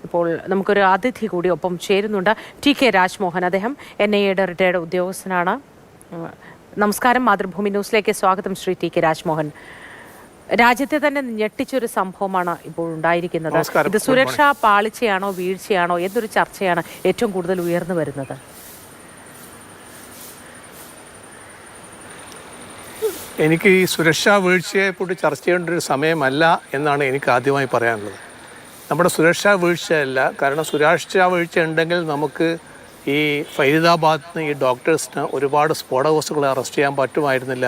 ഇപ്പോൾ നമുക്കൊരു അതിഥി കൂടി ഒപ്പം ചേരുന്നുണ്ട്. TK രാജ്മോഹൻ. അദ്ദേഹം NIAയുടെ റിട്ടയർഡ് ഉദ്യോഗസ്ഥനാണ്. നമസ്കാരം. മാതൃഭൂമി ന്യൂസിലേക്ക് സ്വാഗതം ശ്രീ TK രാജ്മോഹൻ. രാജ്യത്തെ തന്നെ ഞെട്ടിച്ചൊരു സംഭവമാണ് ഇപ്പോൾ ഉണ്ടായിരിക്കുന്നത്. ഇത് സുരക്ഷാ പാളിച്ചയാണോ വീഴ്ചയാണോ എന്നൊരു ചർച്ചയാണ് ഏറ്റവും കൂടുതൽ ഉയർന്നു വരുന്നത്. എനിക്ക് ഈ സുരക്ഷാ വീഴ്ചയെക്കുറിച്ച് ചർച്ച ചെയ്യേണ്ട ഒരു സമയമല്ല എന്നാണ് എനിക്ക് ആദ്യമായി പറയാനുള്ളത്. നമ്മുടെ സുരക്ഷാ വീഴ്ചയല്ല, കാരണം സുരക്ഷാ വീഴ്ച ഉണ്ടെങ്കിൽ നമുക്ക് ഈ ഫരീദാബാദിൽ നിന്ന് ഈ ഡോക്ടേഴ്സിന് ഒരുപാട് സ്ഫോടക വസ്തുക്കളെ അറസ്റ്റ് ചെയ്യാൻ പറ്റുമായിരുന്നില്ല.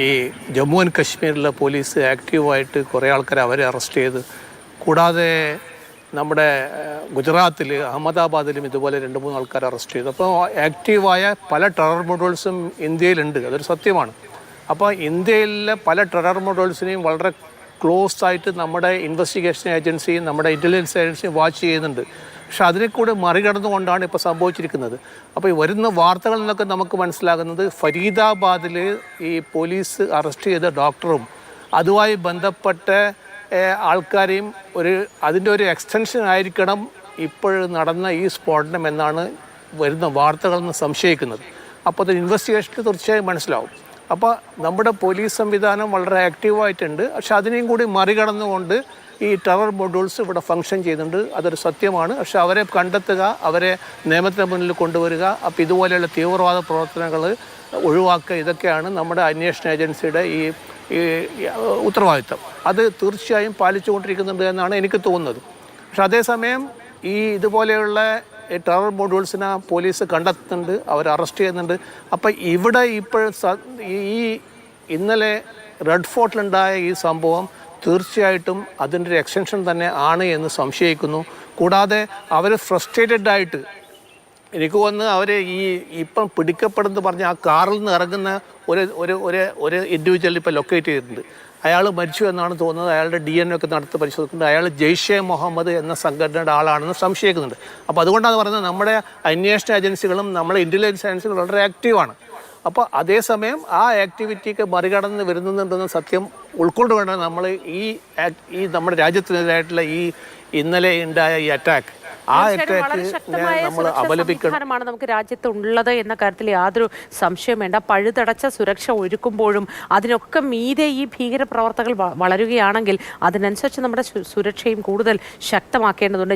ഈ ജമ്മു ആൻഡ് കാശ്മീരിലെ പോലീസ് ആക്റ്റീവായിട്ട് കുറേ ആൾക്കാരെ അവരെ അറസ്റ്റ് ചെയ്ത്, കൂടാതെ നമ്മുടെ ഗുജറാത്തിൽ അഹമ്മദാബാദിലും ഇതുപോലെ 2-3 ആൾക്കാരെ അറസ്റ്റ് ചെയ്തു. അപ്പോൾ ആക്റ്റീവായ പല ടെറർ മോഡൽസും ഇന്ത്യയിലുണ്ട്, അതൊരു സത്യമാണ്. അപ്പോൾ ഇന്ത്യയിലെ പല ടെറർ മോഡൽസിനെയും വളരെ ക്ലോസ് ആയിട്ട് നമ്മുടെ ഇൻവെസ്റ്റിഗേഷൻ ഏജൻസിയും നമ്മുടെ ഇൻ്റലിജൻസ് ഏജൻസിയും വാച്ച് ചെയ്യുന്നുണ്ട്. പക്ഷെ അതിനെ കൂടെ മറികടന്നുകൊണ്ടാണ് ഇപ്പോൾ സംഭവിച്ചിരിക്കുന്നത്. അപ്പോൾ ഈ വരുന്ന വാർത്തകളിൽ നിന്നൊക്കെ നമുക്ക് മനസ്സിലാകുന്നത് ഫരീദാബാദിൽ ഈ പോലീസ് അറസ്റ്റ് ചെയ്ത ഡോക്ടറും അതുമായി ബന്ധപ്പെട്ട ആൾക്കാരെയും അതിൻ്റെ ഒരു എക്സ്റ്റൻഷൻ ആയിരിക്കണം ഇപ്പോൾ നടന്ന ഈ സ്ഫോടനം എന്നാണ് വരുന്ന വാർത്തകളിൽ നിന്ന് സംശയിക്കുന്നത്. അപ്പോൾ അത് ഇൻവെസ്റ്റിഗേഷനിൽ തീർച്ചയായും മനസ്സിലാവും. അപ്പോൾ നമ്മുടെ പോലീസ് സംവിധാനം വളരെ ആക്റ്റീവായിട്ടുണ്ട്. പക്ഷെ അതിനെയും കൂടി മറികടന്നുകൊണ്ട് ഈ ടെറർ മൊഡ്യൂൾസ് ഇവിടെ ഫങ്ഷൻ ചെയ്യുന്നുണ്ട്, അതൊരു സത്യമാണ്. പക്ഷെ അവരെ കണ്ടെത്തുക, അവരെ നിയമത്തിന് മുന്നിൽ കൊണ്ടുവരിക, അപ്പോൾ ഇതുപോലെയുള്ള തീവ്രവാദ പ്രവർത്തനങ്ങൾ ഒഴിവാക്കുക, ഇതൊക്കെയാണ് നമ്മുടെ അന്വേഷണ ഏജൻസിയുടെ ഈ ഉത്തരവാദിത്തം. അത് തീർച്ചയായും പാലിച്ചുകൊണ്ടിരിക്കുന്നുണ്ട് എന്നാണ് എനിക്ക് തോന്നുന്നത്. പക്ഷെ അതേസമയം ഈ ഇതുപോലെയുള്ള ടെറർ മൊഡ്യൂൾസിനെ പോലീസ് കണ്ടെത്തുന്നുണ്ട്, അവർ അറസ്റ്റ് ചെയ്യുന്നുണ്ട്. അപ്പം ഇവിടെ ഇപ്പോൾ ഈ ഇന്നലെ റെഡ് ഫോർട്ടിലുണ്ടായ ഈ സംഭവം തീർച്ചയായിട്ടും അതിൻ്റെ ഒരു എക്സ്റ്റൻഷൻ തന്നെ ആണ് എന്ന് സംശയിക്കുന്നു. കൂടാതെ അവർ ഫ്രസ്ട്രേറ്റഡ് ആയിട്ട് എനിക്ക് തോന്നുന്നു അവർ ഇപ്പം പിടിക്കപ്പെടുന്നത് പറഞ്ഞ് ആ കാറിൽ നിന്ന് ഇറങ്ങുന്ന ഒരു ഇൻഡിവിജ്വൽ ഇപ്പോൾ ലൊക്കേറ്റ് ചെയ്തിട്ടുണ്ട്. അയാൾ മരിച്ചു എന്നാണ് തോന്നുന്നത്. അയാളുടെ DNA ഒക്കെ നടത്തി പരിശോധിക്കുന്നുണ്ട്. അയാൾ ജെയ്ഷെ മുഹമ്മദ് എന്ന സംഘടനയുടെ ആളാണെന്ന് സംശയിക്കുന്നുണ്ട്. അപ്പോൾ അതുകൊണ്ടാണ് പറയുന്നത് നമ്മുടെ അന്വേഷണ ഏജൻസികളും നമ്മുടെ ഇൻ്റലിജൻസ് ഏജൻസികളും വളരെ ആക്റ്റീവാണ്. അപ്പോൾ അതേസമയം ആ ആക്ടിവിറ്റിക്ക് മറികടന്ന് വരുന്നുണ്ടെന്ന സത്യം ഉൾക്കൊണ്ടുകൊണ്ട് നമ്മൾ ഈ നമ്മുടെ രാജ്യത്തിനെതിരായിട്ടുള്ള ഇന്നലെ ഉണ്ടായ ഈ അറ്റാക്ക് നമ്മൾ അപലപിക്കണം. നമുക്ക് രാജ്യത്ത് ഉള്ളത് എന്ന കാര്യത്തിൽ യാതൊരു സംശയം വേണ്ട. പഴുതടച്ച സുരക്ഷ ഒരുക്കുമ്പോഴും അതിനൊക്കെ മീതെ ഈ ഭീകര പ്രവർത്തകർ വളരുകയാണെങ്കിൽ അതിനനുസരിച്ച് നമ്മുടെ സുരക്ഷയും കൂടുതൽ ശക്തമാക്കേണ്ടതുണ്ട്.